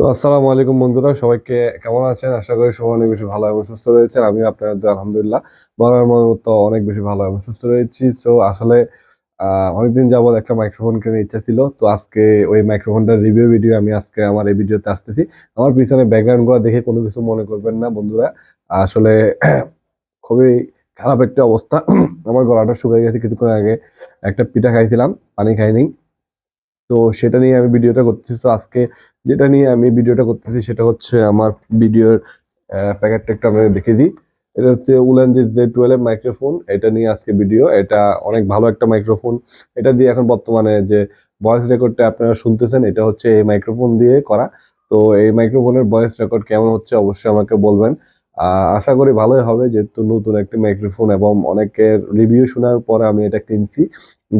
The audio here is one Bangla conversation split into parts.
তো আসসালামু আলাইকুম বন্ধুরা, সবাইকে কেমন আছেন? আশা করি সবাই অনেক বেশি ভালো এবং সুস্থ রয়েছেন। আমি আপনাদের দোয়ায় আলহামদুলিল্লাহ বলার মতো অনেক বেশি ভালো এবং সুস্থ রয়েছি। তো আসলে অনেকদিন যাবত একটা মাইক্রোফোন কেনার ইচ্ছা ছিল। তো আজকে ওই মাইক্রোফোনটার রিভিউ ভিডিও আমি আজকে আমার এই ভিডিওতে আসতেছি। আমার পিছনে ব্যাকগ্রাউন্ড গুলো দেখে কোনো কিছু মনে করবেন না বন্ধুরা। আসলে খুবই খারাপ একটা অবস্থা। আমার গলাটা শুকিয়ে গেছে কিছুক্ষণ আগে। একটা পিঠা খাইছিলাম, পানি খাইনি। তো সেটা নিয়ে আমি ভিডিওটা করতেছি। তো আজকে যেটা নিয়ে আমি ভিডিওটা করতেছি সেটা হচ্ছে আমার ভিডিওর প্যাকেটটা একটু আপনাদের দেখিয়ে দিই। এটা হচ্ছে উলেন যে Z12 মাইক্রোফোন, এটা নিয়ে আজকে ভিডিও। এটা অনেক ভালো একটা মাইক্রোফোন। এটা দিয়ে এখন বর্তমানে যে ভয়েস রেকর্ডটা আপনারা শুনতেছেন এটা হচ্ছে এই মাইক্রোফোন দিয়ে করা। তো এই মাইক্রোফোনের ভয়েস রেকর্ড কেমন হচ্ছে অবশ্যই আমাকে বলবেন। আশা করি ভালোই হবে, যেহেতু নতুন একটা মাইক্রোফোন এবং অনেকের রিভিউ শোনার পরে আমি এটা কিনছি।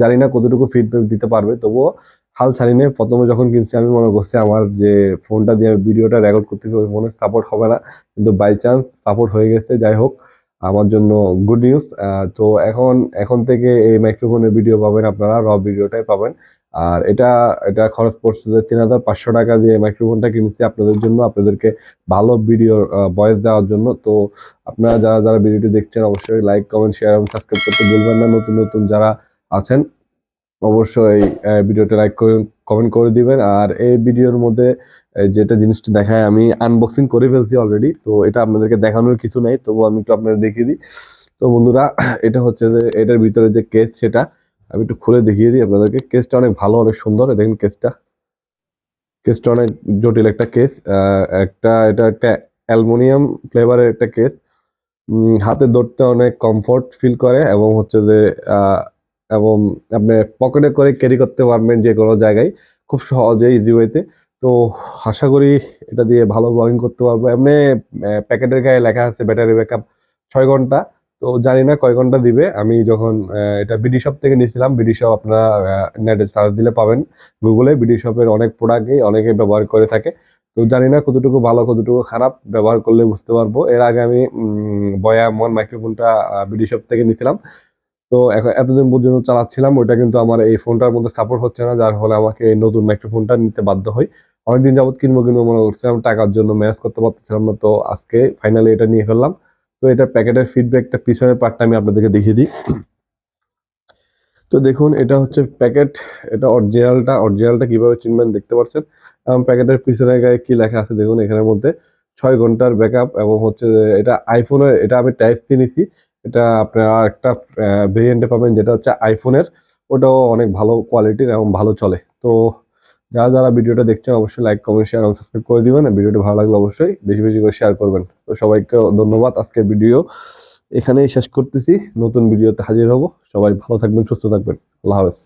জানি না কতটুকু ফিডব্যাক দিতে পারবে, তবুও হাল ছাড়িনি। প্রথমে যখন কিনছি আমি মনে করছি আমার যে ফোনটা দিয়ে ভিডিওটা রেকর্ড করতেছি ওই ফোনের সাপোর্ট হবে না, কিন্তু বাই চান্স সাপোর্ট হয়ে গেছে। যাই হোক, আমার জন্য গুড নিউজ। তো এখন এখন থেকে এই মাইক্রোফোনের ভিডিও পাবেন আপনারা, ভিডিওটাই পাবেন। আর এটা এটা খরচ পড়ছে যে 3,500 টাকা দিয়ে মাইক্রোফোনটা কিনছি আপনাদের জন্য, আপনাদেরকে ভালো ভিডিওর ভয়েস দেওয়ার জন্য। তো আপনারা যারা যারা ভিডিওটি দেখছেন অবশ্যই লাইক, কমেন্ট, শেয়ার এবং সাবস্ক্রাইব করতে ভুলবেন না। নতুন নতুন যারা আছেন অবশ্যই ভিডিওটা লাইক করে কমেন্ট করে দিবেন। আর এই ভিডিওর মধ্যে যেটা জিনিসটা দেখায় আমি আনবক্সিং করে ফেলছি অলরেডি, তো এটা আপনাদেরকে দেখানোর কিছু নাই, তবুও আমি একটু আপনাদের দেখিয়ে দিই। তো বন্ধুরা, এটা হচ্ছে যে এটার ভিতরে যে কেস সেটা আমি একটু খুলে দেখিয়ে দিই আপনাদেরকে। কেসটা অনেক ভালো, অনেক সুন্দর। দেখেন কেসটা, কেসটা অনেক জটিল একটা কেস। এটা একটা অ্যালুমিনিয়াম ফ্লেভারের একটা কেস। হাতে ধরতে অনেক কমফোর্ট ফিল করে এবং হচ্ছে যে আহ, এবং আপনি পকেটে করে ক্যারি করতে পারবেন যে কোনো জায়গায় খুব সহজে, ইজি ওয়েতে। তো আশা করি এটা দিয়ে ভালো ব্লগিং করতে পারবো। এমনি প্যাকেটের গায়ে লেখা আছে ব্যাটারি ব্যাকআপ 6 ঘন্টা। তো জানি না কয় ঘন্টা দিবে। আমি যখন এটা বিডি শপ থেকে নিয়েছিলাম, বিডি শপ আপনারা নেটে সার্চ দিলে পাবেন, গুগলে বিডি শপের অনেক প্রোডাক্টই অনেকে ব্যবহার করে থাকে। তো জানি না কতটুকু ভালো কতটুকু খারাপ, ব্যবহার করলে বুঝতে পারবো। এর আগে আমি বয়ামন মাইক্রোফোনটা বিডি শপ থেকে নিয়েছিলাম। তো এখন এতদিন পর্যন্ত চালাচ্ছিলাম ওইটা, কিন্তু আমার এই ফোনটার মধ্যে সাপোর্ট হচ্ছে না, যার ফলে আমাকে এই নতুন মাইক্রোফোনটা নিতে বাধ্য হই। অনেকদিন যাবত কিনবো কিনবো মনে করছিলাম, টাকার জন্য ম্যানেজ করতে পারতেছিলাম না। তো আজকে ফাইনালি এটা নিয়ে ফেললাম। তো এটা প্যাকেটের ফিডব্যাকটা পিছনের পার্টটা আমি আপনাদেরকে দেখিয়ে দিই। তো দেখুন, এটা হচ্ছে প্যাকেট। এটা অরিজিনালটা কিভাবে চিনবেন দেখতে পাচ্ছেন। প্যাকেটের পিছনে গায়ে কি লেখা আছে দেখুন, এখানের মধ্যে 6 ঘন্টার ব্যাকআপ এবং হচ্ছে যে এটা আইফোনের। এটা আমি টাইপ সি নিছি। এটা আপনারা একটা ভেরিয়েন্টে পাবেন যেটা হচ্ছে আইফোনের। ওটাও অনেক ভালো কোয়ালিটির এবং ভালো চলে। তো যারা যারা ভিডিওটা দেখছেন অবশ্যই লাইক, কমেন্ট, শেয়ার এবং সাবস্ক্রাইব করে দিবেন। ভিডিওটি ভালো লাগলে অবশ্যই বেশি বেশি করে শেয়ার করবেন। তো সবাইকে ধন্যবাদ। আজকের ভিডিও এখানেই শেষ করতেছি। নতুন ভিডিওতে হাজির হব। সবাই ভালো থাকবেন, সুস্থ থাকবেন। আল্লাহ হাফেজ।